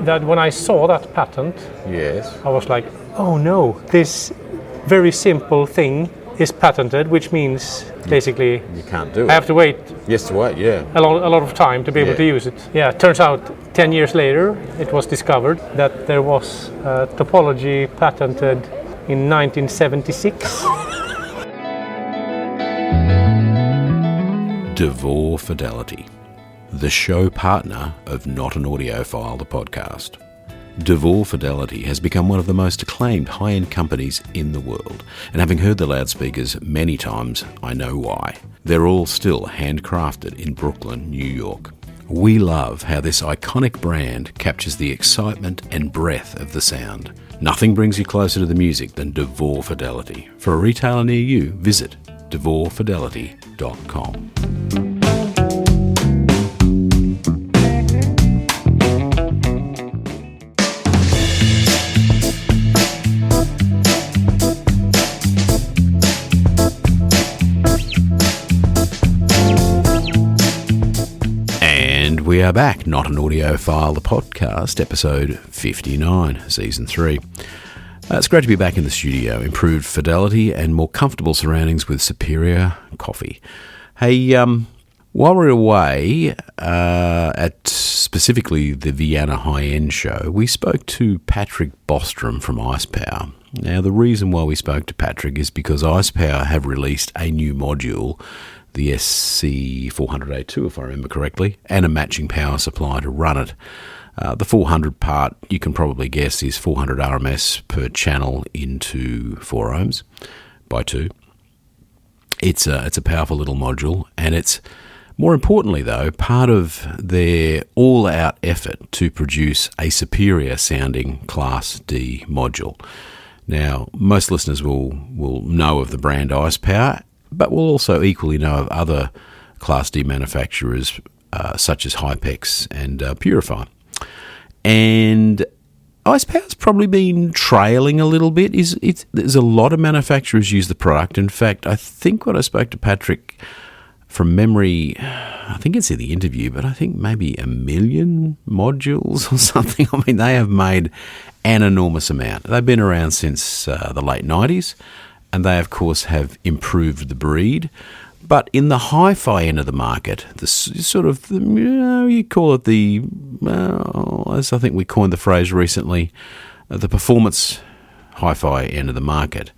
that when I saw that patent, Yes. I was like, oh no, this very simple thing is patented, which means basically You can't do it. I have to wait Yes, to wait, yeah. a lot of time to be able to use it. Yeah, it turns out 10 years later it was discovered that there was a topology patented in 1976. DeVore Fidelity, the show partner of Not An Audiophile, the podcast. DeVore Fidelity has become one of the most acclaimed high-end companies in the world, and having heard the loudspeakers many times, I know why. They're all still handcrafted in Brooklyn, New York. We love how this iconic brand captures the excitement and breadth of the sound. Nothing brings you closer to the music than DeVore Fidelity. For a retailer near you, visit DeVoreFidelity.com. We are back, Not An Audiophile, the podcast, episode 59, season 3. It's great to be back in the studio, improved fidelity and more comfortable surroundings with superior coffee. Hey, while we're away at specifically the Vienna High End show, we spoke to Patrick Boström from ICEpower. Now, the reason why we spoke to Patrick is because ICEpower have released a new module, the SC400A2, if I remember correctly, and a matching power supply to run it. The 400 part, you can probably guess, is 400 RMS per channel into 4 ohms by 2. It's a powerful little module, and it's, more importantly though, part of their all-out effort to produce a superior sounding Class D module. Now, most listeners will know of the brand ICEpower, but we'll also equally know of other Class D manufacturers such as Hypex and Purify. And ICEpower's probably been trailing a little bit. There's a lot of manufacturers use the product. In fact, I think when I spoke to Patrick, from memory, I think it's in the interview, but I think maybe 1 million modules or something. I mean, they have made an enormous amount. They've been around since the late 90s. And they, of course, have improved the breed. But in the hi-fi end of the market, the sort of, you call it the, as I think we coined the phrase recently, the performance hi-fi end of the market,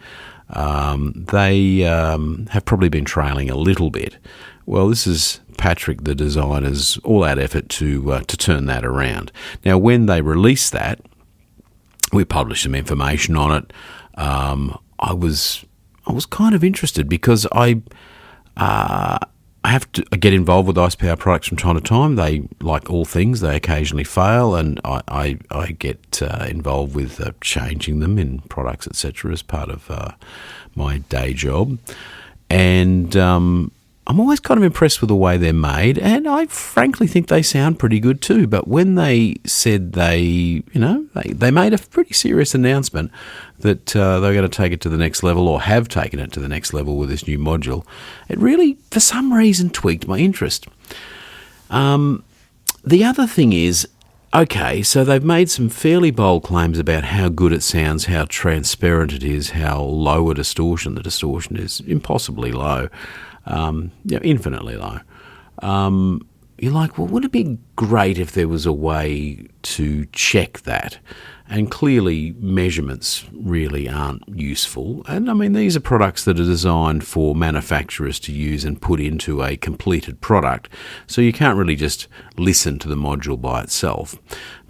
they have probably been trailing a little bit. Well, this is Patrick, the designer's all-out effort to turn that around. Now, when they released that, we published some information on it. I was kind of interested because I have to get involved with ICEpower products from time to time. They, like all things, they occasionally fail, and I get involved with changing them in products, etc., as part of my day job. And I'm always kind of impressed with the way they're made, and I frankly think they sound pretty good too. But when they said they made a pretty serious announcement that they're going to take it to the next level, or have taken it to the next level with this new module, it really, for some reason, tweaked my interest. The other thing is, okay, so they've made some fairly bold claims about how good it sounds, how transparent it is, how low a distortion. The distortion is impossibly low. Infinitely low. You're like, well, would it be great if there was a way to check that? And clearly measurements really aren't useful. And I mean, these are products that are designed for manufacturers to use and put into a completed product. So you can't really just listen to the module by itself.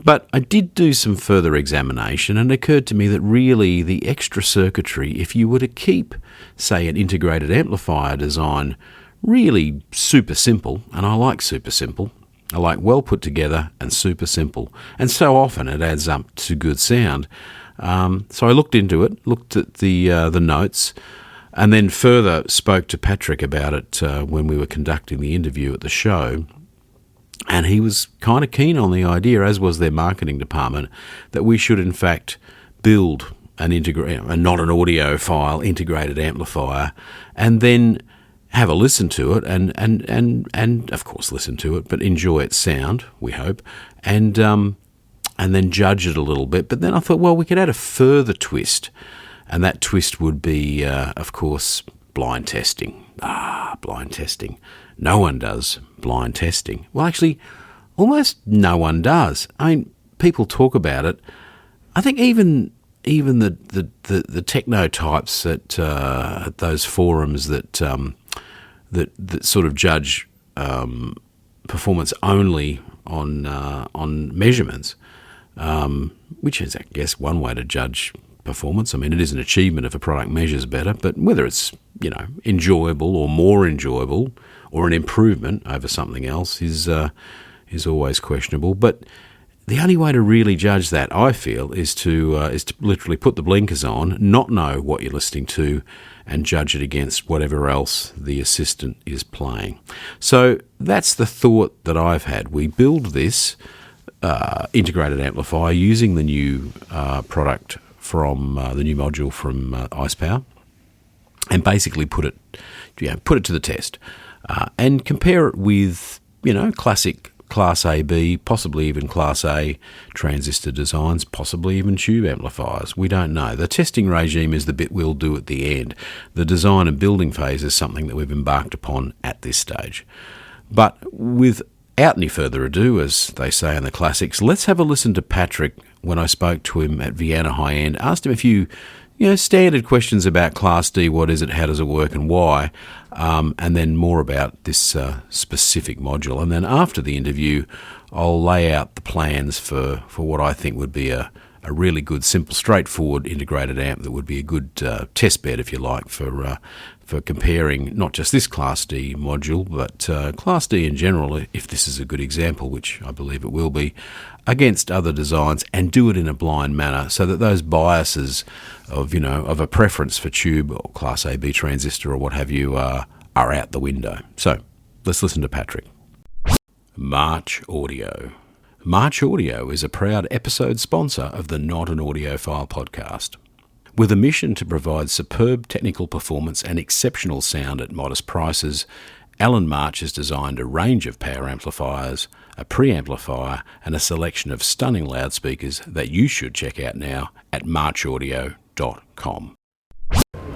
But I did do some further examination, and it occurred to me that really the extra circuitry, if you were to keep, say, an integrated amplifier design really super simple, and I like super simple, I like well put together and super simple, and so often it adds up to good sound. So I looked into it, looked at the notes, and then further spoke to Patrick about it when we were conducting the interview at the show. And he was kind of keen on the idea, as was their marketing department, that we should in fact build a Not An Audiophile integrated amplifier, and then have a listen to it, and of course listen to it, but enjoy its sound, we hope, and and then judge it a little bit. But then I thought, well, we could add a further twist, and that twist would be, of course, blind testing. Blind testing. No one does blind testing. Well, actually, almost no one does. I mean, people talk about it. I think even the techno types at those forums that sort of judge performance only on measurements, which is, I guess, one way to judge performance. I mean, it is an achievement if a product measures better, but whether it's, enjoyable or more enjoyable or an improvement over something else is always questionable. But the only way to really judge that, I feel, is to literally put the blinkers on, not know what you're listening to, and judge it against whatever else the assistant is playing. So that's the thought that I've had. We build this integrated amplifier using the new product from the new module from ICEpower, and basically put it to the test, and compare it with classic Class A, B, possibly even Class A transistor designs, possibly even tube amplifiers. We don't know. The testing regime is the bit we'll do at the end. The design and building phase is something that we've embarked upon at this stage. But without any further ado, as they say in the classics, let's have a listen to Patrick when I spoke to him at Vienna High End. Asked him a few standard questions about Class D, what is it, how does it work, and why, and then more about this specific module. And then after the interview, I'll lay out the plans for what I think would be a really good, simple, straightforward integrated amp that would be a good test bed, if you like, for comparing not just this Class D module, but Class D in general, if this is a good example, which I believe it will be, against other designs, and do it in a blind manner so that those biases of a preference for tube or Class A, B transistor or what have you are out the window. So let's listen to Patrick. March Audio. March Audio is a proud episode sponsor of the Not An Audiophile podcast. With a mission to provide superb technical performance and exceptional sound at modest prices, Alan March has designed a range of power amplifiers, a preamplifier, and a selection of stunning loudspeakers that you should check out now at marchaudio.com.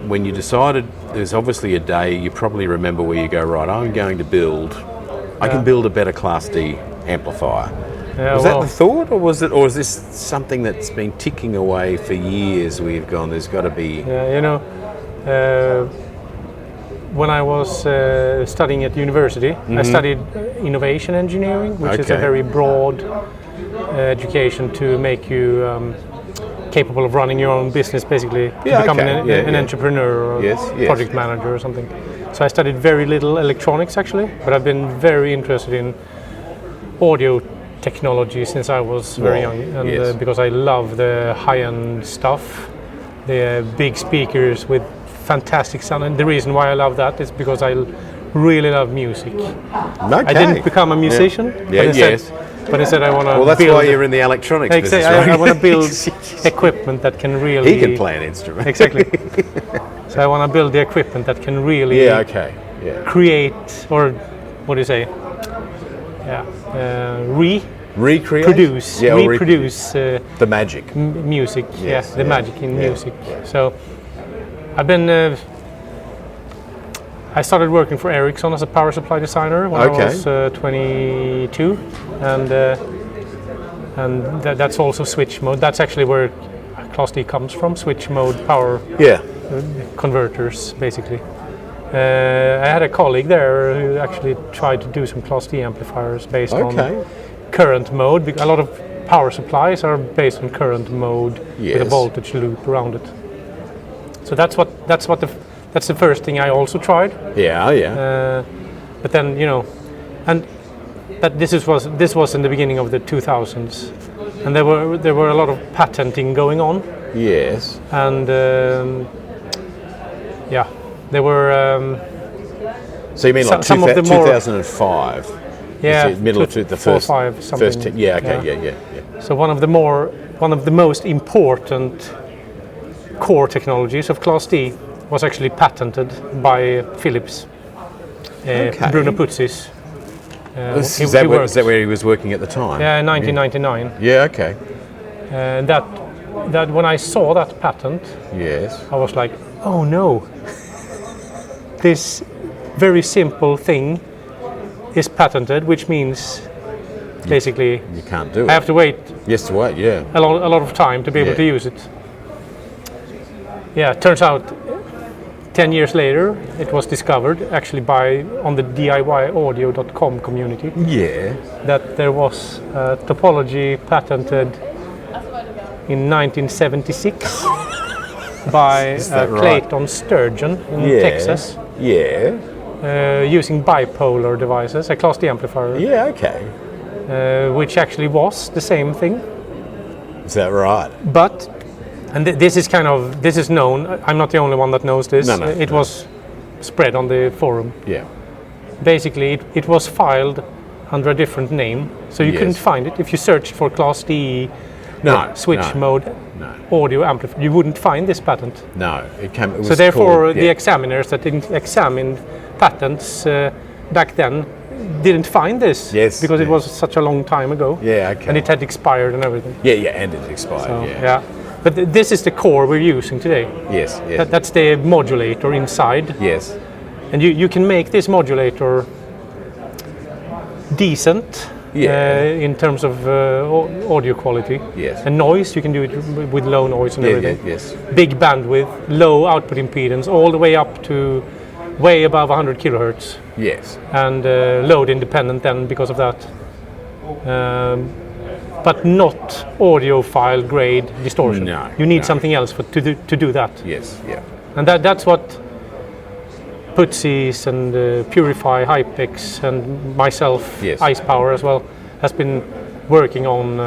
When you decided, there's obviously a day, you probably remember where you go, right, I can build a better Class D amplifier. Yeah, was that the thought, or is this something that's been ticking away for years? We've gone, there's got to be. When I was studying at university, I studied innovation engineering, which is a very broad education to make you capable of running your own business, basically, to become an entrepreneur or project manager or something. So I studied very little electronics, actually, but I've been very interested in audio technology since I was very young, and because I love the high-end stuff, the big speakers with fantastic sound, and the reason why I love that is because I really love music. I didn't become a musician, but instead I want to Well, that's why you're in the electronics business, right? I want to build equipment that can really... He can play an instrument. Exactly. So I want to build the equipment that can really create, or what do you say? Reproduce the magic. Music, the magic in music. So I've been. I started working for Ericsson as a power supply designer when I was 22, and that's also switch mode. That's actually where Class D comes from. Switch mode power converters, basically. I had a colleague there who actually tried to do some Class D amplifiers based on current mode. A lot of power supplies are based on current mode with a voltage loop around it. So that's the first thing I also tried. But then and that this was in the beginning of the 2000s, and there were a lot of patenting going on. Yes. And there were. So you mean like some of the 2005? Yeah, middle of the first 5 something. So one of the most important core technologies of Class D was actually patented by Philips. Bruno Putzis. Is that where he was working at the time? Yeah, in 1999. Yeah, okay. And that when I saw that patent, Yes. I was like, oh no, this very simple thing is patented, which means basically You can't do it. I have to wait Yes, to wait, yeah. a lot of time to be able Yeah. to use it. Yeah, it turns out 10 years later it was discovered actually on the DIYaudio.com community Yeah. that there was a topology patented in 1976 by that right? Clayton Sturgeon in Texas, Yeah. using bipolar devices, a Class D amplifier, Yeah, okay. which actually was the same thing. Is that right? But, and this is known, I'm not the only one that knows this, No, it was spread on the forum. Yeah. Basically, it was filed under a different name, so you Yes. couldn't find it. If you searched for Class D switch mode audio amplifier, you wouldn't find this patent. No, it was So therefore, called, the examiners that examined patents back then didn't find this. Yes, because it yes. was such a long time ago. Yeah, okay. And it had expired and everything. Yeah, and it expired, So, yeah. But this is the core we're using today. Yes, yes. That's the modulator inside. Yes. And you can make this modulator decent in terms of audio quality. Yes. And noise, you can do it with low noise and everything. Yes. Big bandwidth, low output impedance, all the way up to way above 100 kilohertz. Yes. And load independent then because of that. But not audiophile grade distortion. No, you need no. something else to do that. Yes, yeah. And that's what Putzi's and Purify, Hypex, and myself, Yes. ICEpower as well, has been working on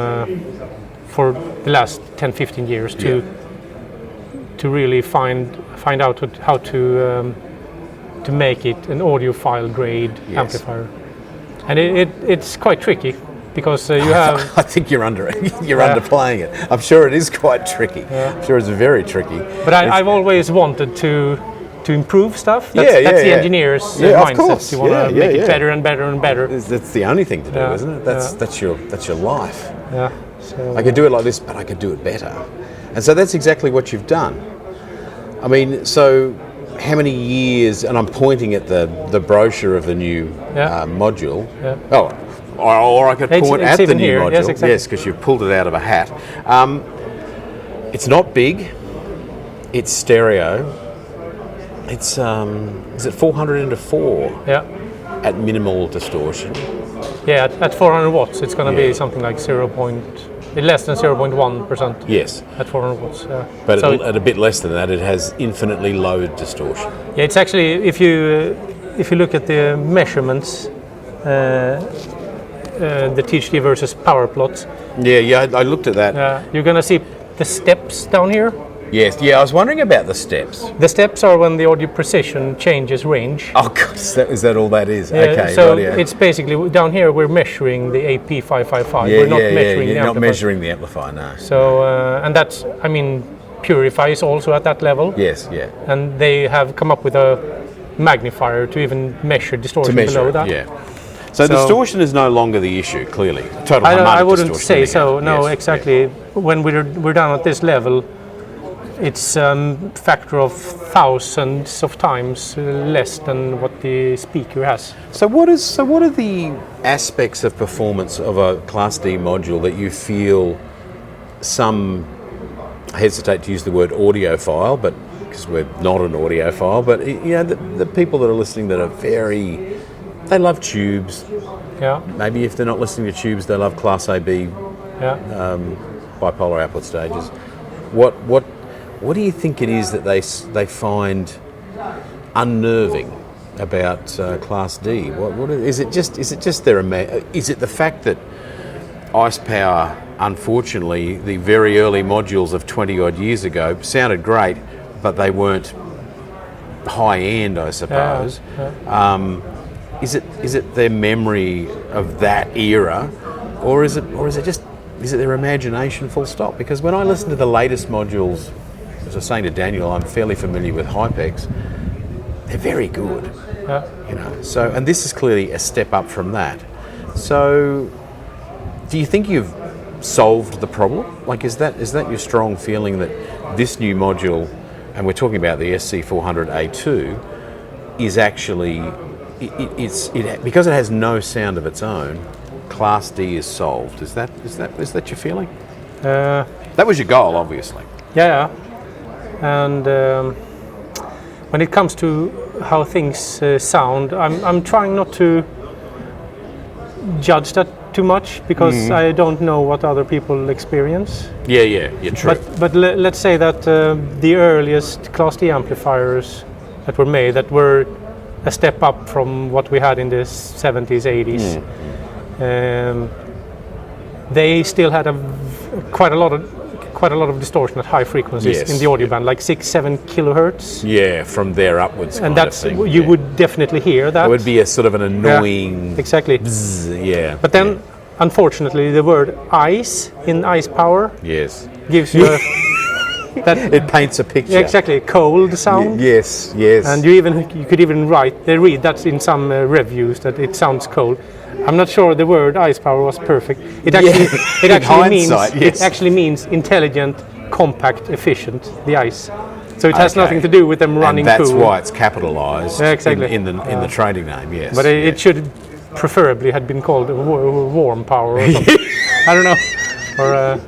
for the last 10-15 years to really find out how to make it an audiophile grade amplifier. And it's quite tricky because you have. I think you're underplaying it. I'm sure it is quite tricky. I'm sure it's very tricky. But I've always wanted to improve stuff. That's the engineer's mindset. Of course. You want to make it better and better and better. That's the only thing to do, isn't it? That's your life. Yeah. So I could do it like this, but I could do it better. And so that's exactly what you've done. I mean, so how many years? And I'm pointing at the brochure of the new module. Yeah. Oh. Or I could point at the new here. module. Yes, exactly. Yes, because you've pulled it out of a hat. It's not big. It's stereo. It's is it 400 into 4? Yeah. At minimal distortion. Yeah. At 400 watts, it's going to be something like less than 0.1%. Yes. At 400 watts. Yeah. But so at a bit less than that, it has infinitely low distortion. Yeah, it's actually if you look at the measurements. The THD versus power plots. Yeah, I looked at that. You're going to see the steps down here. Yes, I was wondering about the steps. The steps are when the audio precision changes range. Oh, God, is that all that is? Okay, so rightio. it's basically down here we're measuring the AP555. We're not measuring the You're not amplifier. measuring the amplifier, no. So, and that's, I mean, Purify is also at that level. Yes, yeah. And they have come up with a magnifier to even measure distortion below that. Yeah. So distortion is no longer the issue, clearly. Total I wouldn't distortion say so. No, yes, exactly. Yeah. When we're down at this level, it's factor of thousands of times less than what the speaker has. So what are the aspects of performance of a Class D module that you feel some, I hesitate to use the word audiophile, but because we're not an audiophile, but the people that are listening that are they love tubes. Yeah. Maybe if they're not listening to tubes, they love Class AB bipolar output stages. What do you think it is that they find unnerving about Class D? What is it? Just is it the fact that IcePower, unfortunately, the very early modules of 20 odd years ago sounded great, but they weren't high end, I suppose. Is it their memory of that era, or is it their imagination full stop? Because when I listen to the latest modules, as I was saying to Daniel, I'm fairly familiar with Hypex. They're very good. So, and this is clearly a step up from that. So, do you think you've solved the problem? Like, is that your strong feeling that this new module, and we're talking about the SC400A2, is actually because it has no sound of its own, Class D is solved. Is that your feeling? That was your goal, obviously. Yeah. And when it comes to how things sound, I'm trying not to judge that too much because I don't know what other people experience. Yeah, true. But let's say that the earliest Class D amplifiers that were made, that were a step up from what we had in the 70s, 80s, they still had quite a lot of distortion at high frequencies in the audio band, like 6-7 kilohertz. Yeah, from there upwards. And that's you would definitely hear that. It would be a sort of an annoying. Yeah, exactly. Bzz, But then, unfortunately, the word ice in ICEpower gives you it paints a picture. Yeah, exactly, cold sound. Yes. And you could even read that in some reviews that it sounds cold. I'm not sure the word ICEpower was perfect. It actually means intelligent, compact, efficient. The ice. So it has nothing to do with them running. And that's why it's capitalized. Exactly. in the trading name. Yes. But it should preferably had been called warm power or something. I don't know. Or.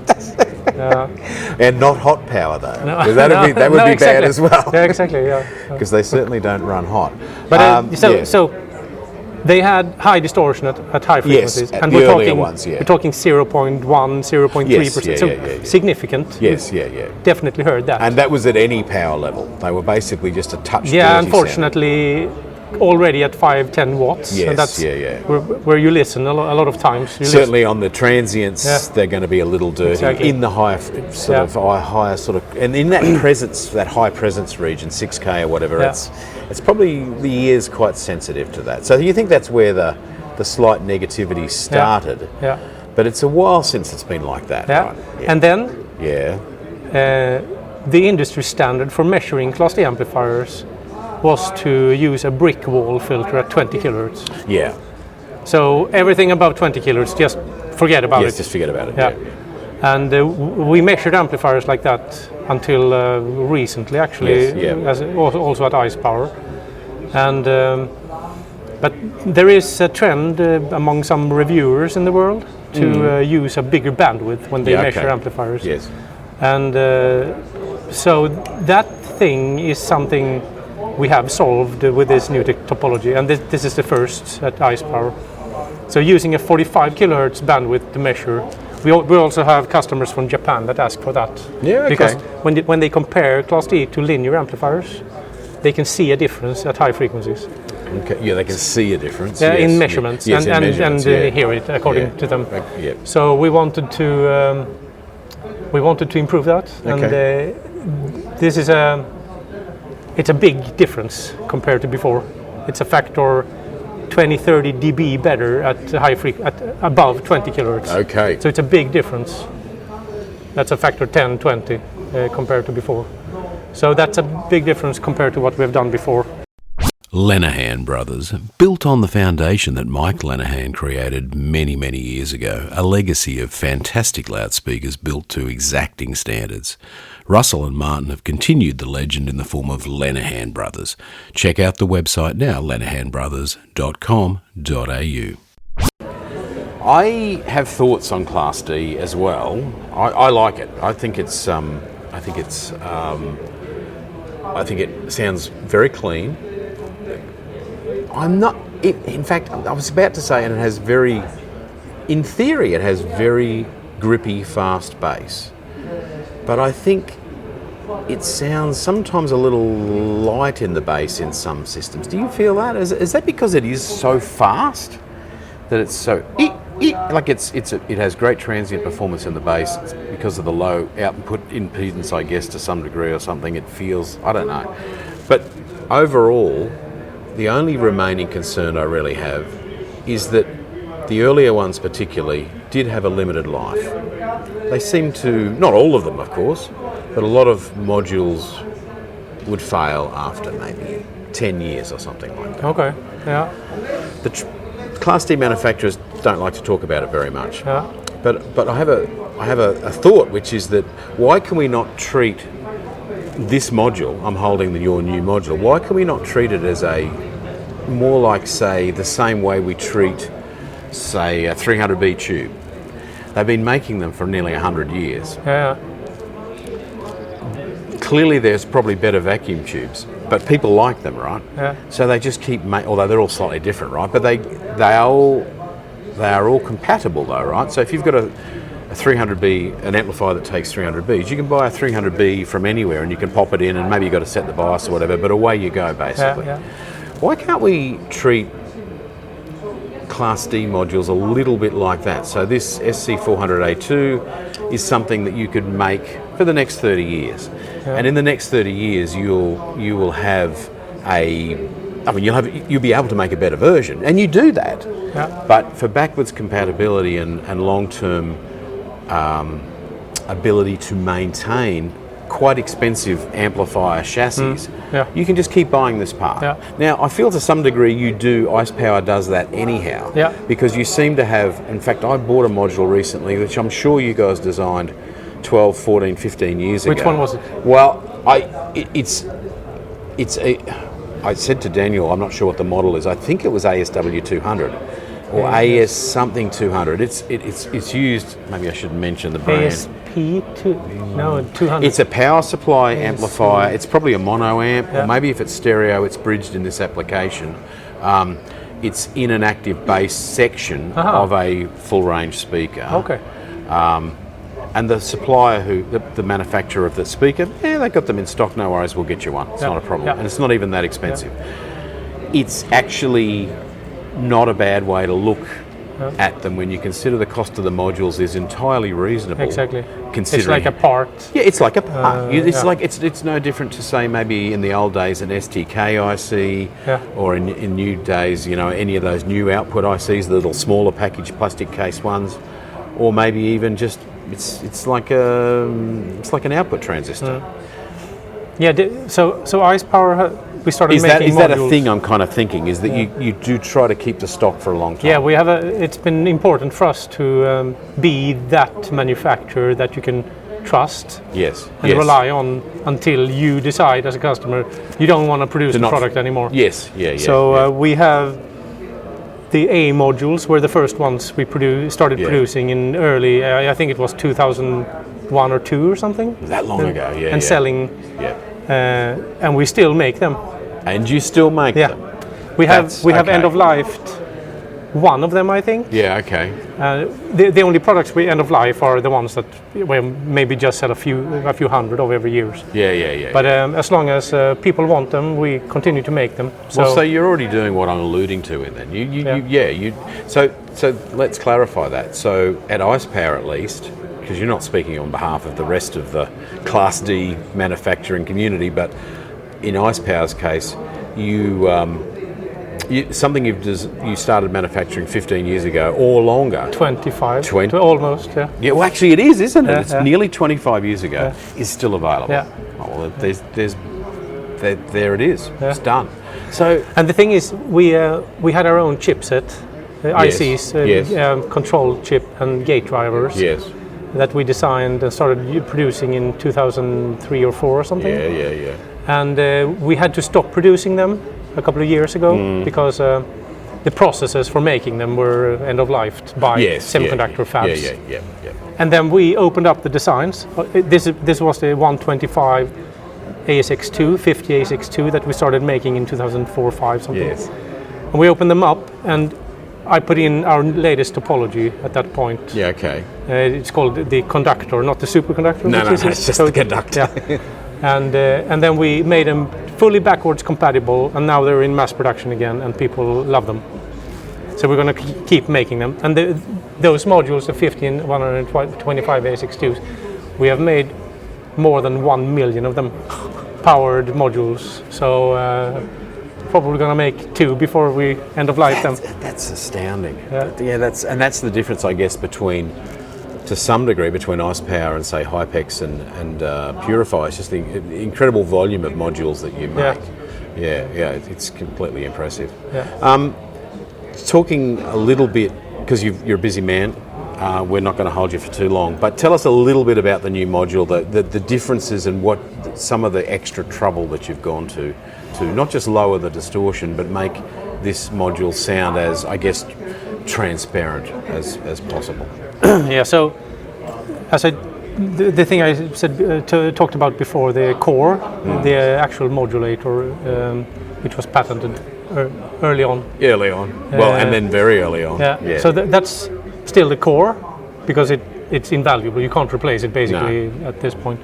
And not hot power though. No, that would be bad as well. Yeah, exactly. Yeah. Because they certainly don't run hot. But so they had high distortion at high frequencies, yes, and we're talking 0.1, 0.3%. So significant. Yes, Definitely heard that. And that was at any power level. They were basically just a touch. Yeah, unfortunately, already at 5-10 watts. Yes, and that's where you listen a lot of times. Certainly on the transients, they're going to be a little dirty. Exactly. In the higher sort of, and in that that high presence region, 6K or whatever, it's probably the ear's quite sensitive to that. So you think that's where the slight negativity started? Yeah. But it's a while since it's been like that. Yeah. Right? And then the industry standard for measuring Class D amplifiers was to use a brick wall filter at 20 kilohertz. Yeah. So everything above 20 kilohertz, just forget about it. Yes, just forget about it. Yeah. And we measured amplifiers like that until recently, actually, also at ICEpower. And but there is a trend among some reviewers in the world to use a bigger bandwidth when they measure amplifiers. Yes. And so that thing is something we have solved with this new topology, and this is the first at ICEpower. So using a 45 kilohertz bandwidth to measure, we also have customers from Japan that ask for that. Yeah, okay. Because when they compare Class D to linear amplifiers, they can see a difference at high frequencies. Okay. Yeah, they can see a difference. In measurements, and hear it according to them. Yeah. So we wanted to improve that, and this is it's a big difference compared to before. It's a factor 20-30 dB better at above 20 kilohertz. Okay. So it's a big difference. That's a factor 10-20 compared to before. So that's a big difference compared to what we've done before. Lenahan Brothers, built on the foundation that Mike Lenahan created many, many years ago, a legacy of fantastic loudspeakers built to exacting standards. Russell and Martin have continued the legend in the form of Lenahan Brothers. Check out the website now, lenahanbrothers.com.au. I have thoughts on Class D as well. I like it. I think it sounds very clean. In fact, I was about to say, and in theory, it has very grippy, fast bass. But I think it sounds sometimes a little light in the bass in some systems. Do you feel that? Is that because it is so fast that it's so like it has great transient performance in the bass? It's because of the low output impedance, I guess, to some degree or something. It feels, I don't know. But overall, the only remaining concern I really have is that the earlier ones particularly did have a limited life. They seem to, not all of them of course, but a lot of modules would fail after maybe 10 years or something like that. Okay, yeah. The Class D manufacturers don't like to talk about it very much. Yeah. But I have a thought, which is that why can we not treat this module? I'm holding your new module. Why can we not treat it as a more like, say, the same way we treat, say, a 300B tube? They've been making them for nearly 100 years. Yeah. Clearly, there's probably better vacuum tubes, but people like them, right? Yeah. So they just keep although they're all slightly different, right? But they are all compatible, though, right? So if you've got a 300B, an amplifier that takes 300Bs, you can buy a 300B from anywhere, and you can pop it in, and maybe you've got to set the bias or whatever, but away you go, basically. Yeah. Why can't we treat Class D modules a little bit like that? So this SC400A2 is something that you could make for the next 30 years. Yeah. And in the next 30 years, you will have you'll be able to make a better version, and you do that. Yeah. But for backwards compatibility and long-term ability to maintain quite expensive amplifier chassis, you can just keep buying this part. Yeah. Now, I feel to some degree IcePower does that anyhow, because you seem to have, in fact, I bought a module recently, which I'm sure you guys designed 12, 14, 15 years ago. Which one was it? Well, I said to Daniel, I'm not sure what the model is. I think it was ASW 200 or AS something 200. It's used. Maybe I should mention the brand. ASP 200. It's a power supply amplifier. It's probably a mono amp, or maybe if it's stereo, it's bridged in this application. It's in an active bass section of a full range speaker. Okay. And the supplier, the manufacturer of the speaker, they got them in stock, no worries, we'll get you one. It's not a problem. And it's not even that expensive. It's actually not a bad way to look at them when you consider the cost of the modules is entirely reasonable. Exactly. Considering, it's like a part. Yeah, it's like a part. It's no different to, say, maybe in the old days an STK IC, or in new days, any of those new output ICs, the little smaller package plastic case ones, or maybe even just it's like an output transistor. So IcePower, we started making modules. Is that a thing I'm kind of thinking? Is that you do try to keep the stock for a long time? Yeah, we have it's been important for us to be that manufacturer that you can trust. And rely on until you decide as a customer you don't want to produce the product anymore. So we have the A modules were the first ones we started producing in early, I think it was 2001 or 2 or something. That long ago, and selling. And we still make them. And you still make them? We have end of life one of them, I think. The only products we end of life are the ones that we maybe just sell a few hundred of every year. But as long as people want them, we continue to make them. So you're already doing what I'm alluding to in then. So let's clarify that. So at IcePower, at least, because you're not speaking on behalf of the rest of the Class D manufacturing community, but in IcePower's case, you started manufacturing 15 years ago or longer. 25, almost, Yeah, well, actually it is, isn't it? It's nearly 25 years ago. Is still available. Oh, well, there it is. It's done. So, and the thing is, we had our own chipset, ICs, control chip and gate drivers. That we designed and started producing in 2003 or 4 or something. And we had to stop producing them a couple of years ago because the processes for making them were end of life by semiconductor fabs. And then we opened up the designs. This was the 125 ASX2, 50 ASX2 that we started making in 2004 5 something. And we opened them up, and I put in our latest topology at that point. It's called the conductor, not the superconductor. No, it's just the conductor. And then we made them fully backwards compatible, and now they're in mass production again, and people love them. So we're going to keep making them. And those modules, the 50 and 125 ASX2s, we have made more than 1 million of them, powered modules. So probably going to make 2 before we end of life them. That's astounding. That's the difference, I guess, to some degree between IcePower and, say, Hypex and Purify. It's just the incredible volume of modules that you make. It's completely impressive. Talking a little bit, because you're a busy man, we're not going to hold you for too long. But tell us a little bit about the new module, the differences and what some of the extra trouble that you've gone to not just lower the distortion, but make this module sound as, I guess, transparent as possible. Yeah, so as the thing I said talked about before, the core, the actual modulator, which was patented early on. Early on. Well, and then very early on. Yeah. So that's still the core, because it's invaluable. You can't replace it basically at this point.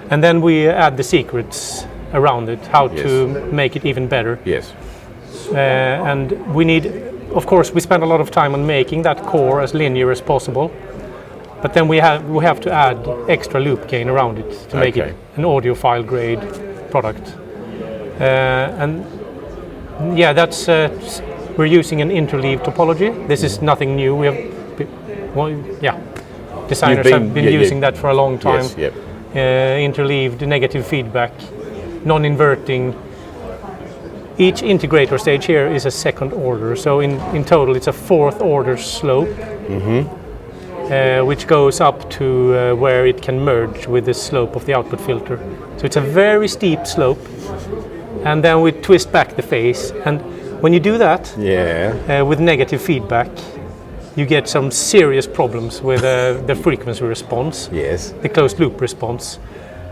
And then we add the secrets around it, how to make it even better. Yes. And we need, of course, we spend a lot of time on making that core as linear as possible. But then we have to add extra loop gain around it to make it an audiophile grade product. And yeah, that's we're using an interleave topology. This is nothing new. We have, designers have been using that for a long time. Yes, yep. Interleaved negative feedback, non-inverting. Each integrator stage here is a second order, so in total it's a fourth order slope, which goes up to where it can merge with the slope of the output filter. So it's a very steep slope, and then we twist back the phase, and when you do that with negative feedback, you get some serious problems with the frequency response, the closed loop response.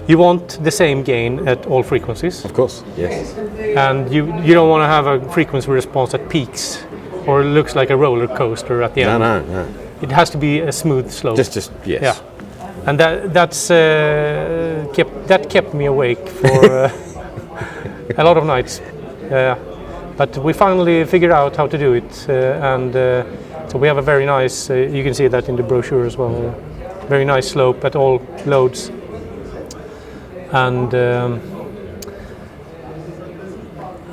You want the same gain at all frequencies. Of course, yes. And you don't want to have a frequency response that peaks or looks like a roller coaster at the end. No. It has to be a smooth slope. Just yes. Yeah. And that kept me awake for a lot of nights. But we finally figured out how to do it, so we have a very nice, you can see that in the brochure as well, very nice slope at all loads. And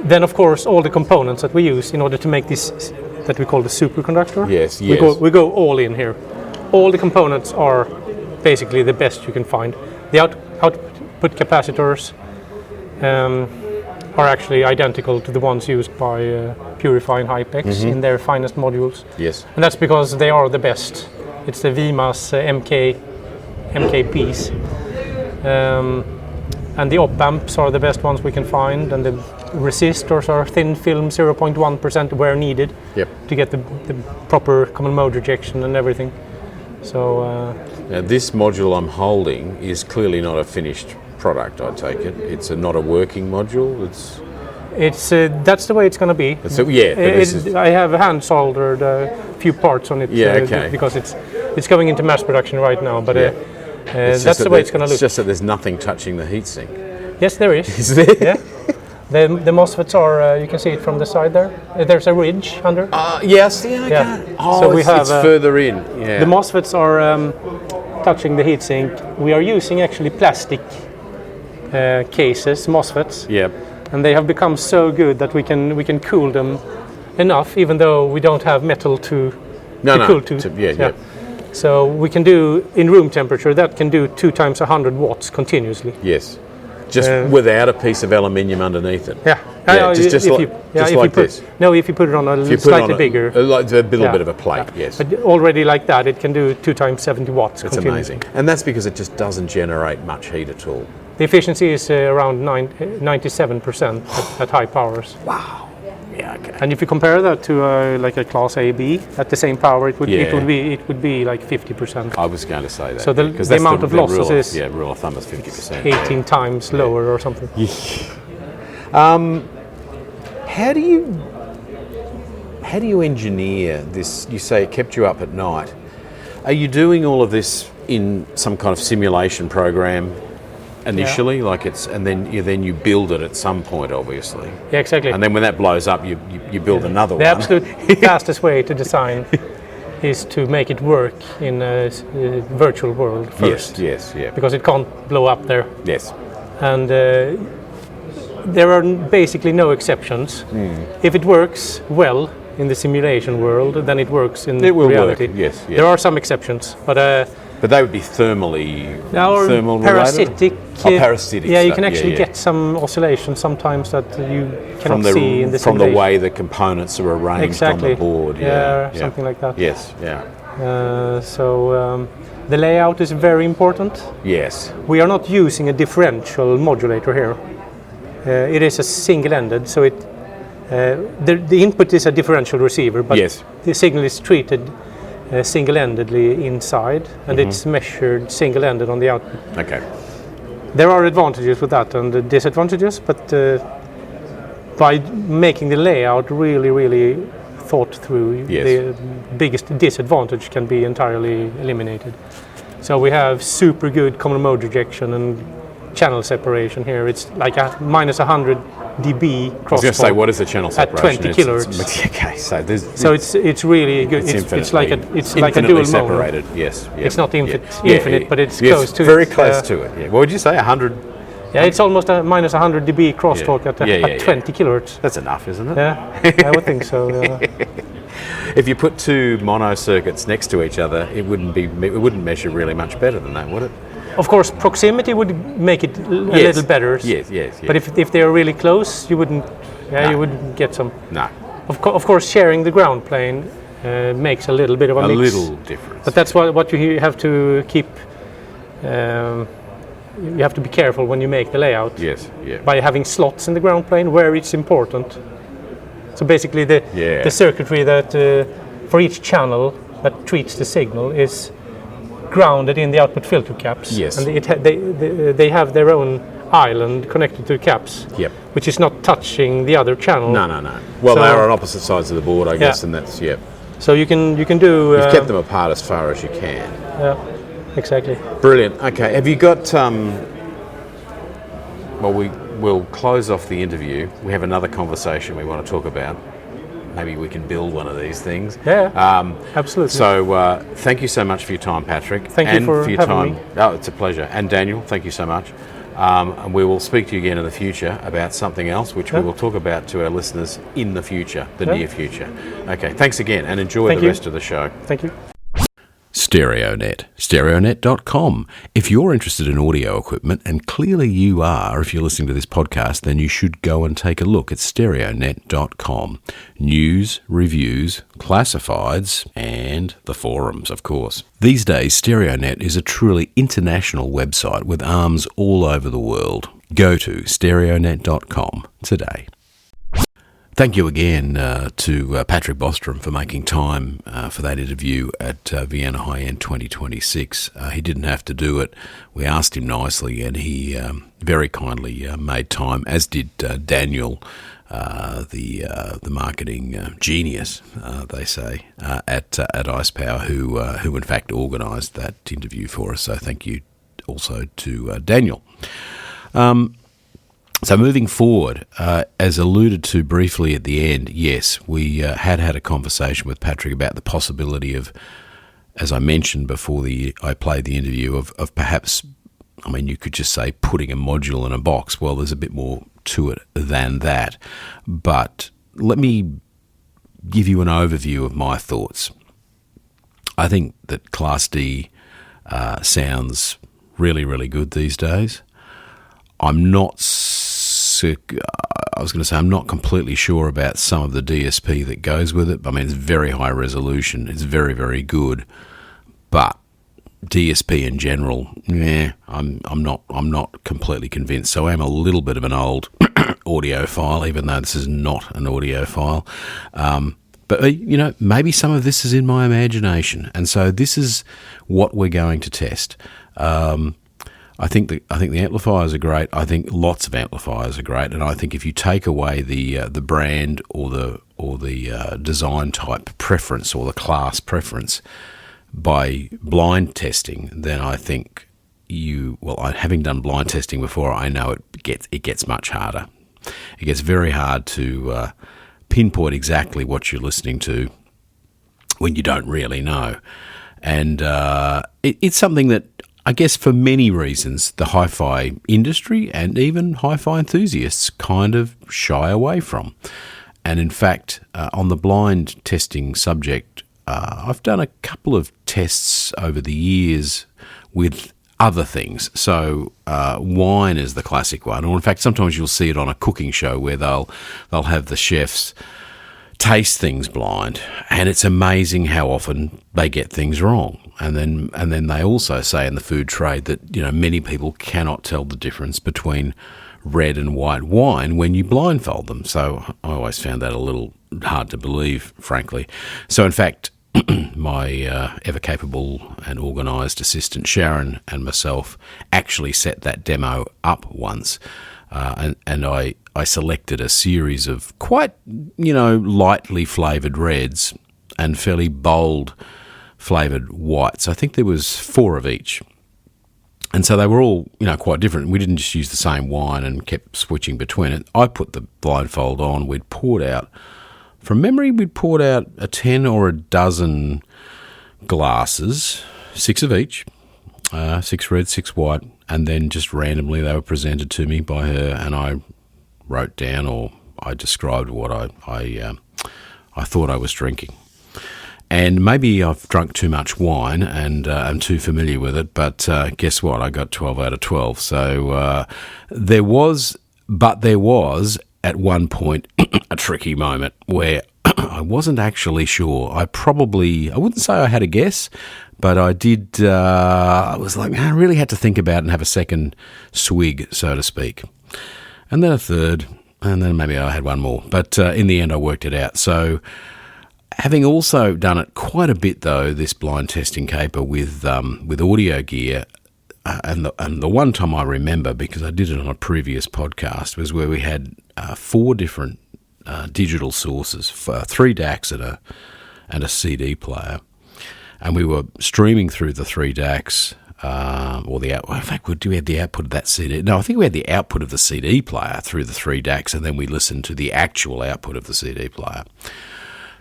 then of course all the components that we use in order to make this, that we call the superconductor, we go all in here. All the components are basically the best you can find. The output capacitors are actually identical to the ones used by Purify and Hypex in their finest modules. Yes. And that's because they are the best. It's the VMAS MKPs. And the op amps are the best ones we can find, and the resistors are thin film 0.1% where needed to get the proper common mode rejection and everything. So now this module I'm holding is clearly not a finished product, I take it. It's not a working module. It's that's the way it's going to be. I have hand soldered a few parts on it because it's going into mass production right now. But that's the way it's going to look. It's just that there's nothing touching the heatsink. Yes, there is. Is there? Yeah. The MOSFETs are, you can see it from the side there. There's a ridge under. Yes, yeah. Oh, so it's further in. Yeah. The MOSFETs are touching the heatsink. We are using actually plastic cases, MOSFETs. Yep. And they have become so good that we can cool them enough, even though we don't have metal to cool to. So we can do in room temperature. That can do 2 times 100 watts continuously. Yes. Just without a piece of aluminium underneath it. Yeah. Just like this. No, if you put it on a slightly bigger. Like a little bit of a plate, yes. But already like that, it can do 2 times 70 watts. It's amazing. And that's because it just doesn't generate much heat at all. The efficiency is around 97% at high powers. Wow. Yeah, okay. And if you compare that to like a Class A B at the same power, it would be like 50%. I was going to say that. So the amount of losses is rule of thumb is 50%. 18 times lower or something. How do you engineer this? You say it kept you up at night. Are you doing all of this in some kind of simulation program initially, and then you build it at some point, obviously? Yeah, exactly. And then when that blows up, you build another one. The absolute fastest way to design is to make it work in a virtual world first. Yes, because it can't blow up there. Yes. And there are basically no exceptions. If it works well in the simulation world, then it works in reality. Work. Yes. There are some exceptions, but they would be thermal parasitic. Parasitic. Yeah, you can actually get some oscillations sometimes that you cannot see in the simulation. From the way the components are arranged on the board. Yeah, something like that. Yes, yeah. The layout is very important. Yes. We are not using a differential modulator here. It is a single-ended, so the input is a differential receiver, but yes. the signal is treated single-endedly inside, and it's measured single-ended on the output. Okay. There are advantages with that and disadvantages, but by making the layout really thought through, the biggest disadvantage can be entirely eliminated. So we have super good common mode rejection and channel separation here. It's like a minus 100 dB crosstalk. I was going to say, what is the channel separation? At 20 kilohertz. Okay, so it's really good. It's like a dual separated. mode. Yes. It's not infinite, but it's close to it. Very close to it. Yeah. What would you say? 100? Yeah, it's almost a minus 100 dB crosstalk at 20 kilohertz. That's enough, isn't it? Yeah, I would think so. Yeah. If you put two mono circuits next to each other, it wouldn't measure really much better than that, would it? Of course, proximity would make it a little better. Yes. But if they are really close, you wouldn't get some. No. Of course, sharing the ground plane makes a little bit of a mix. A little difference. But that's what you have to keep. You have to be careful when you make the layout. Yes. Yeah. By having slots in the ground plane where it's important. So basically, the circuitry that for each channel that treats the signal is grounded in the output filter caps. Yes. And they have their own island connected to the caps. Yep. Which is not touching the other channel. No. Well, they are on opposite sides of the board, I guess, and that's So you can do. You've kept them apart as far as you can. Yeah. Exactly. Brilliant. Okay. Have you got? Well, we'll close off the interview. We have another conversation we want to talk about. Maybe we can build one of these things. Yeah. Absolutely. So thank you so much for your time, Patrick. Thank you for your having time. me. Oh, it's a pleasure. And Daniel, thank you so much. And we will speak to you again in the future about something else, which we will talk about to our listeners in the future, the near future. Okay. Thanks again, and enjoy the rest of the show. Thank you. StereoNet, stereonet.com. If you're interested in audio equipment, and clearly you are, if you're listening to this podcast, then you should go and take a look at stereonet.com. News, reviews, classifieds, and the forums, of course. These days, StereoNet is a truly international website with arms all over the world. Go to stereonet.com today. Thank you again to Patrick Boström for making time for that interview at Vienna High End 2026. He didn't have to do it. We asked him nicely, and he very kindly made time, as did Daniel, the marketing genius, they say, at ICEpower, who in fact organised that interview for us. So thank you also to Daniel. So moving forward, as alluded to briefly at the end, yes, we had a conversation with Patrick about the possibility of, as I mentioned before I played the interview, of perhaps, I mean, you could just say putting a module in a box. Well, there's a bit more to it than that. But let me give you an overview of my thoughts. I think that Class D sounds really, really good these days. I'm not completely sure about some of the DSP that goes with it. I mean, it's very high resolution. It's very, very good. But DSP in general, I'm not completely convinced. So I am a little bit of an old audiophile, even though this is not an audiophile. But maybe some of this is in my imagination, and so this is what we're going to test. I think the amplifiers are great. I think lots of amplifiers are great, and I think if you take away the brand or the design type preference or the class preference by blind testing, then I think having done blind testing before, I know it gets much harder. It gets very hard to pinpoint exactly what you're listening to when you don't really know, and it's something that, I guess, for many reasons, the hi-fi industry and even hi-fi enthusiasts kind of shy away from. And in fact, on the blind testing subject, I've done a couple of tests over the years with other things. So wine is the classic one. Or in fact, sometimes you'll see it on a cooking show where they'll have the chefs taste things blind, and it's amazing how often they get things wrong. And then they also say in the food trade that many people cannot tell the difference between red and white wine when you blindfold them. So I always found that a little hard to believe, frankly. So in fact, my ever-capable and organised assistant Sharon and myself actually set that demo up once, and I selected a series of quite, lightly flavoured reds and fairly bold flavoured whites. I think there was 4 of each. And so they were all, quite different. We didn't just use the same wine and kept switching between it. I put the blindfold on. We'd poured out, from memory, a 10 or a dozen glasses, 6 of each, 6 red, 6 white, and then just randomly they were presented to me by her, and I wrote down, or I described what I thought I was drinking. And maybe I've drunk too much wine and I'm too familiar with it, but guess what? I got 12 out of 12. So there was at one point a tricky moment where I wasn't actually sure. I wouldn't say I had a guess, but I did. I was like, I really had to think about it and have a second swig, so to speak. And then a third, and then maybe I had one more. But in the end, I worked it out. So having also done it quite a bit, though, this blind testing caper with audio gear, and the one time I remember, because I did it on a previous podcast, was where we had 4 different digital sources, 3 DACs and a CD player, and we were streaming through the 3 DACs. In fact, we had the output of that CD. No, I think we had the output of the CD player through the 3 DACs, and then we listened to the actual output of the CD player.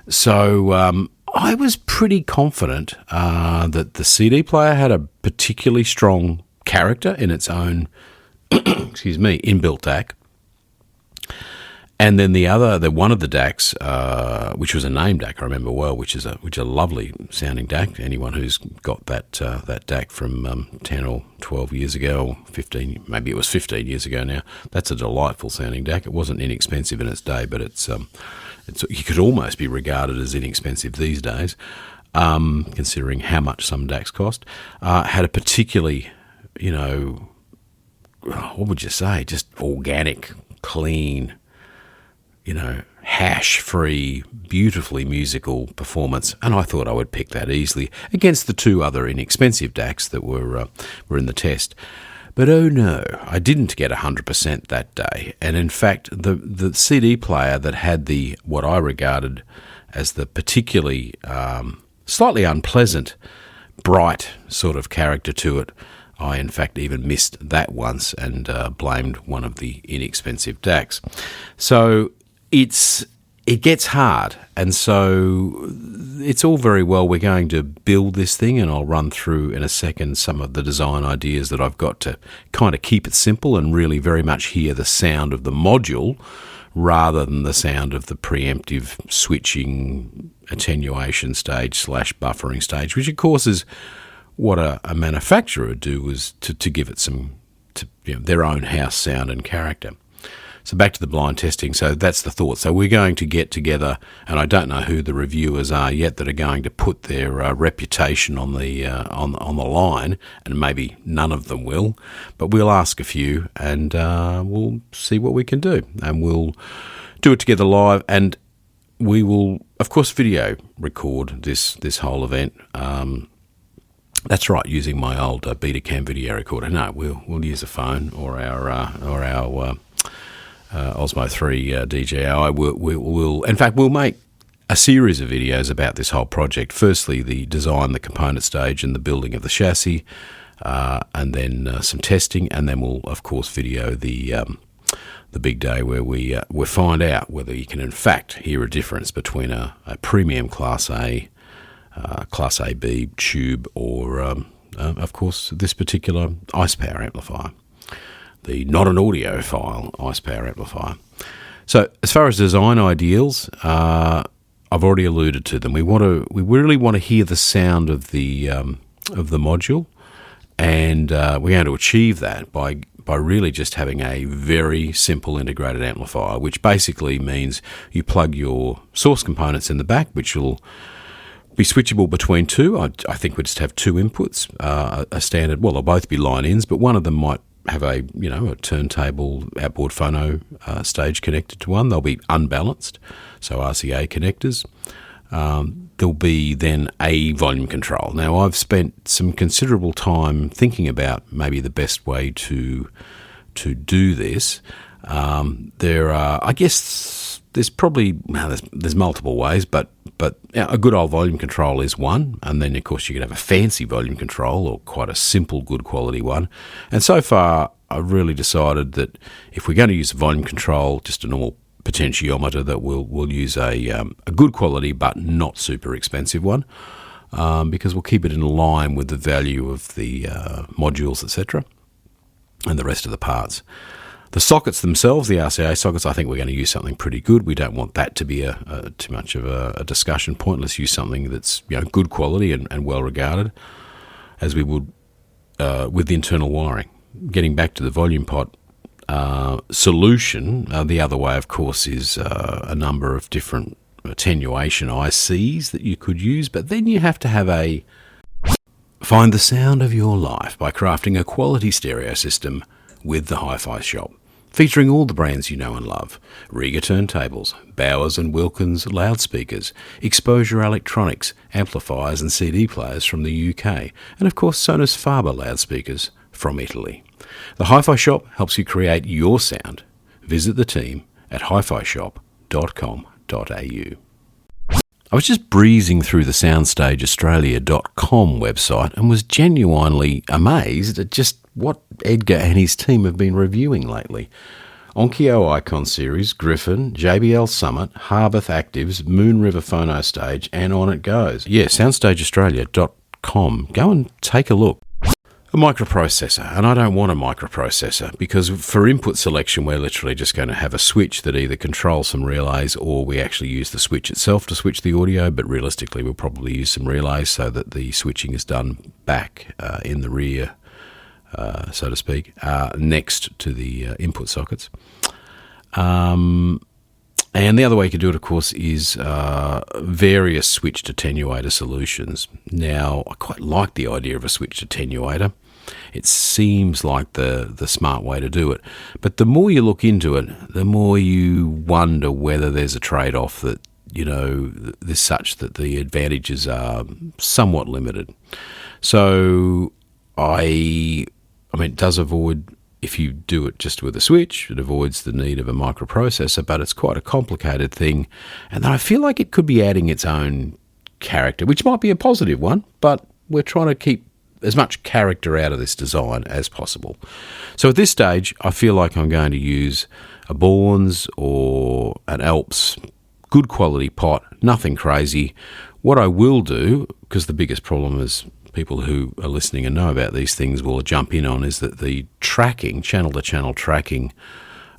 So I was pretty confident that the CD player had a particularly strong character in its own, inbuilt DAC. And then one of the DACs, which was a name DAC, I remember well, which is a lovely sounding DAC. Anyone who's got that DAC from 10 or 12 years ago, or 15, maybe it was 15 years ago now, that's a delightful sounding DAC. It wasn't inexpensive in its day, but it's you could almost be regarded as inexpensive these days, considering how much some DACs cost. Had a particularly, what would you say, just organic, clean, hash-free, beautifully musical performance, and I thought I would pick that easily against the 2 other inexpensive DACs that were in the test. But oh no, I didn't get 100% that day. And in fact, the CD player that had what I regarded as the particularly slightly unpleasant, bright sort of character to it, I in fact even missed that once and blamed one of the inexpensive DACs. So it gets hard, and so it's all very well. We're going to build this thing, and I'll run through in a second some of the design ideas that I've got to kind of keep it simple and really very much hear the sound of the module rather than the sound of the preemptive switching attenuation stage / buffering stage, which of course is what a manufacturer would do, was to give it their own house sound and character. So back to the blind testing. So that's the thought. So we're going to get together, and I don't know who the reviewers are yet that are going to put their reputation on the line, and maybe none of them will, but we'll ask a few, and we'll see what we can do, and we'll do it together live, and we will, of course, video record this whole event. That's right, using my old Betacam video recorder. No, we'll use a phone or our Osmo 3 DJI. We'll make a series of videos about this whole project. Firstly, the design, the component stage, and the building of the chassis, and then some testing, and then we'll of course video the big day where we find out whether you can in fact hear a difference between a premium Class A, Class AB tube, or of course this particular IcePower amplifier, the Not An Audiophile IcePower amplifier. So as far as design ideals, I've already alluded to them. We really want to hear the sound of the module, and we're going to achieve that by by really just having a very simple integrated amplifier, which basically means you plug your source components in the back, which will be switchable between two. I think we just have two inputs, a standard, well, they'll both be line-ins, but one of them might have a turntable outboard phono stage connected to one. They'll be unbalanced, so RCA connectors. There'll be then a volume control. Now, I've spent some considerable time thinking about maybe the best way to do this. There are, I guess, there's probably there's multiple ways, but a good old volume control is one, and then of course you could have a fancy volume control or quite a simple, good quality one. And so far, I've really decided that if we're going to use a volume control, just a normal potentiometer, that we'll use a good quality but not super expensive one, because we'll keep it in line with the value of the modules, etc., and the rest of the parts. The sockets themselves, the RCA sockets, I think we're going to use something pretty good. We don't want that to be too much of a discussion point. Let's use something that's good quality and well regarded, as we would with the internal wiring. Getting back to the volume pot solution, the other way, of course, is a number of different attenuation ICs that you could use, but then you have to have find the sound of your life by crafting a quality stereo system with the Hi-Fi Shop, featuring all the brands you know and love: Rega turntables, Bowers and Wilkins loudspeakers, Exposure electronics, amplifiers and CD players from the UK, and of course Sonos Faber loudspeakers from Italy. The Hi-Fi Shop helps you create your sound. Visit the team at hifishop.com.au. I was just breezing through the soundstageaustralia.com website and was genuinely amazed at just what Edgar and his team have been reviewing lately. Onkyo Icon Series, Griffin, JBL Summit, Harbath Actives, Moon River Phono Stage, and on it goes. Yeah, soundstageaustralia.com. Go and take a look. A microprocessor, and I don't want a microprocessor because for input selection we're literally just going to have a switch that either controls some relays, or we actually use the switch itself to switch the audio, but realistically we'll probably use some relays so that the switching is done back in the rear, so to speak, next to the input sockets. And the other way you can do it, of course, is various switched attenuator solutions. Now, I quite like the idea of a switched attenuator. It seems like the smart way to do it. But the more you look into it, the more you wonder whether there's a trade-off that, is such that the advantages are somewhat limited. So, it does avoid... If you do it just with a switch, it avoids the need of a microprocessor, but it's quite a complicated thing. And I feel like it could be adding its own character, which might be a positive one, but we're trying to keep as much character out of this design as possible. So at this stage, I feel like I'm going to use a Bourne's or an Alps good quality pot, nothing crazy. What I will do, because the biggest problem is people who are listening and know about these things will jump in on, is that the tracking, channel-to-channel tracking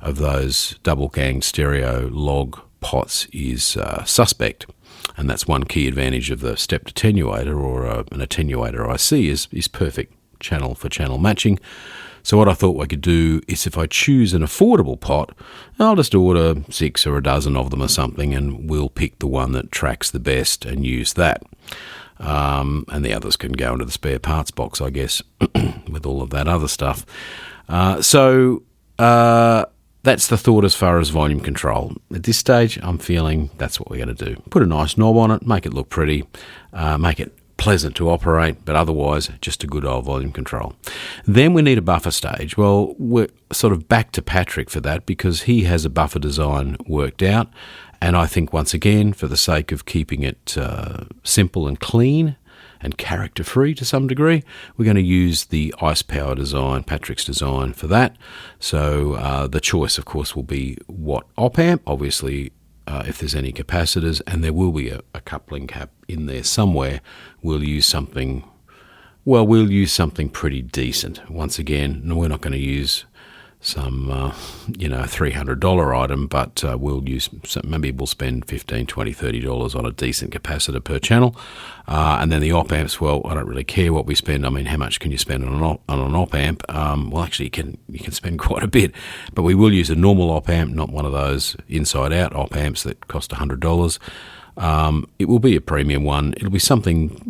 of those double-ganged stereo log pots is suspect. And that's one key advantage of the stepped attenuator or an attenuator IC is perfect channel-for-channel matching. So what I thought I could do is, if I choose an affordable pot, I'll just order 6 or a dozen of them or something, and we'll pick the one that tracks the best and use that. And the others can go into the spare parts box, I guess, with all of that other stuff. So that's the thought as far as volume control. At this stage, I'm feeling that's what we're going to do. Put a nice knob on it, make it look pretty, make it pleasant to operate, but otherwise just a good old volume control. Then we need a buffer stage. Well, we're sort of back to Patrick for that, because he has a buffer design worked out. And I think, once again, for the sake of keeping it simple and clean and character-free to some degree, we're going to use the IcePower design, Patrick's design, for that. So the choice, of course, will be what op-amp, obviously, if there's any capacitors, and there will be a coupling cap in there somewhere. We'll use something pretty decent. Once again, we're not going to use $300 item, but we'll spend $15, $20, $30 on a decent capacitor per channel. And then the op amps, well, I don't really care what we spend. I mean, how much can you spend on an op amp? Well, actually, you can spend quite a bit, but we will use a normal op amp, not one of those inside-out op amps that cost $100. It will be a premium one. It'll be something,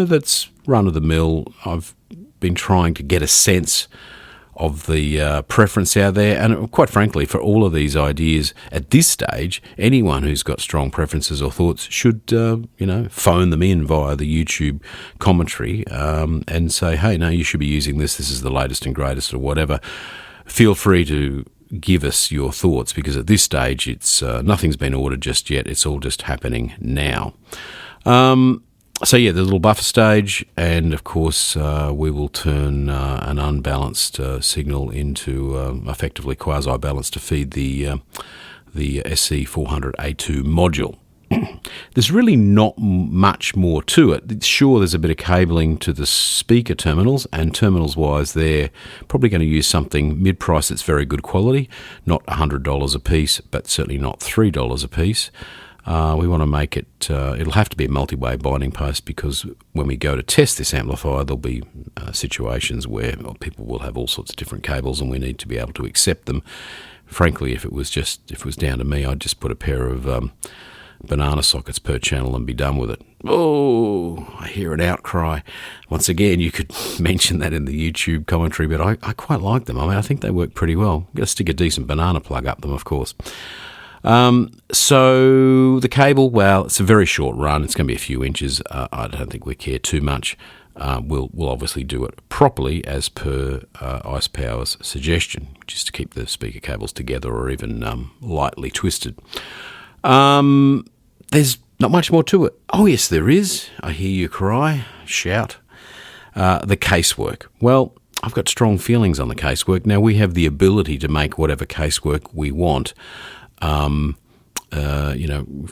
that's run-of-the-mill. I've been trying to get a sense of the preference out there, and quite frankly, for all of these ideas at this stage, anyone who's got strong preferences or thoughts should phone them in via the YouTube commentary and say, hey, no, you should be using this is the latest and greatest, or whatever. Feel free to give us your thoughts, because at this stage it's nothing's been ordered just yet. It's all just happening now. So yeah, there's a little buffer stage, and of course we will turn an unbalanced signal into effectively quasi-balanced to feed the SC400A2 module. There's really not much more to it. Sure, there's a bit of cabling to the speaker terminals, and terminals-wise, they're probably going to use something mid-price that's very good quality, not $100 a piece, but certainly not $3 a piece. We want to make it, it'll have to be a multi-way binding post, because when we go to test this amplifier, there'll be situations where people will have all sorts of different cables, and we need to be able to accept them. Frankly, if it was down to me, I'd just put a pair of banana sockets per channel and be done with it. Oh, I hear an outcry. Once again, you could mention that in the YouTube commentary, but I quite like them. I mean, I think they work pretty well. You've got to stick a decent banana plug up them, of course. So the cable, well, it's a very short run. It's going to be a few inches. I don't think we care too much. We'll obviously do it properly as per ICEpower's suggestion, which is to keep the speaker cables together or even lightly twisted. There's not much more to it. Oh, yes, there is. I hear you cry, shout. The casework. Well, I've got strong feelings on the casework. Now, we have the ability to make whatever casework we want. We've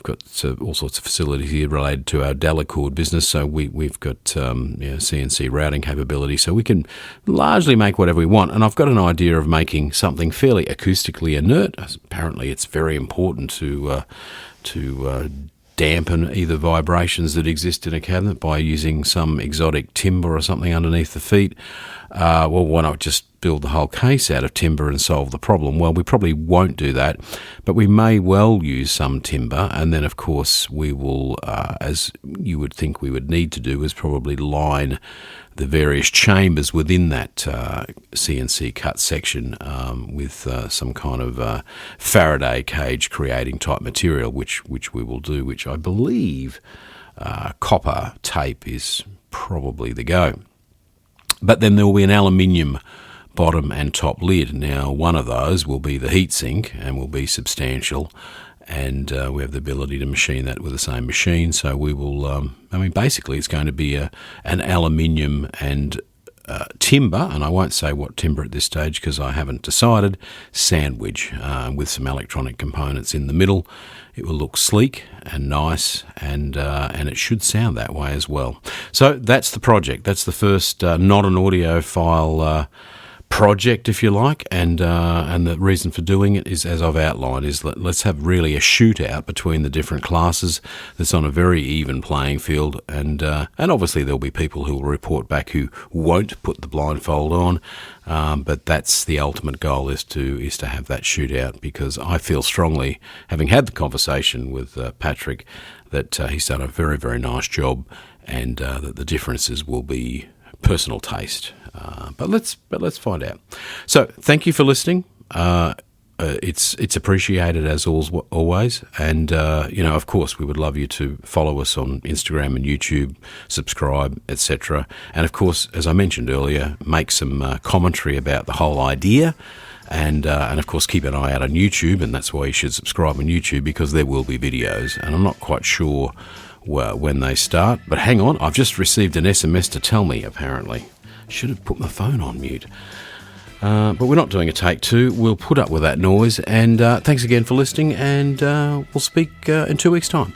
got all sorts of facilities here related to our Delacord business, so we've got CNC routing capability, so we can largely make whatever we want. And I've got an idea of making something fairly acoustically inert. Apparently, it's very important to dampen either vibrations that exist in a cabinet by using some exotic timber or something underneath the feet. Well, why not just build the whole case out of timber and solve the problem? Well, we probably won't do that, but we may well use some timber, and then, of course, we will, as you would think we would need to do, is probably line the various chambers within that CNC cut section with some kind of Faraday cage creating type material, which we will do, which I believe copper tape is probably the go. But then there will be an aluminium bottom and top lid. Now, one of those will be the heatsink and will be substantial, and we have the ability to machine that with the same machine. So we will, basically it's going to be an aluminium and timber, and I won't say what timber at this stage because I haven't decided, sandwich with some electronic components in the middle. It will look sleek and nice, and it should sound that way as well. So that's the project. That's the first Not An Audiophile project, if you like, and the reason for doing it is, as I've outlined, is let's have really a shootout between the different classes that's on a very even playing field, and obviously there'll be people who will report back who won't put the blindfold on, but that's the ultimate goal, is to have that shootout, because I feel strongly, having had the conversation with Patrick, that he's done a very, very nice job, and that the differences will be personal taste. But let's find out. So thank you for listening. It's appreciated as always, and of course we would love you to follow us on Instagram and YouTube, subscribe, etc. And of course, as I mentioned earlier, make some commentary about the whole idea. And of course, keep an eye out on YouTube, and that's why you should subscribe on YouTube, because there will be videos, and I'm not quite sure when they start. But hang on, I've just received an SMS to tell me, apparently. Should have put my phone on mute. But we're not doing a take two. We'll put up with that noise. And thanks again for listening, and we'll speak in 2 weeks' time.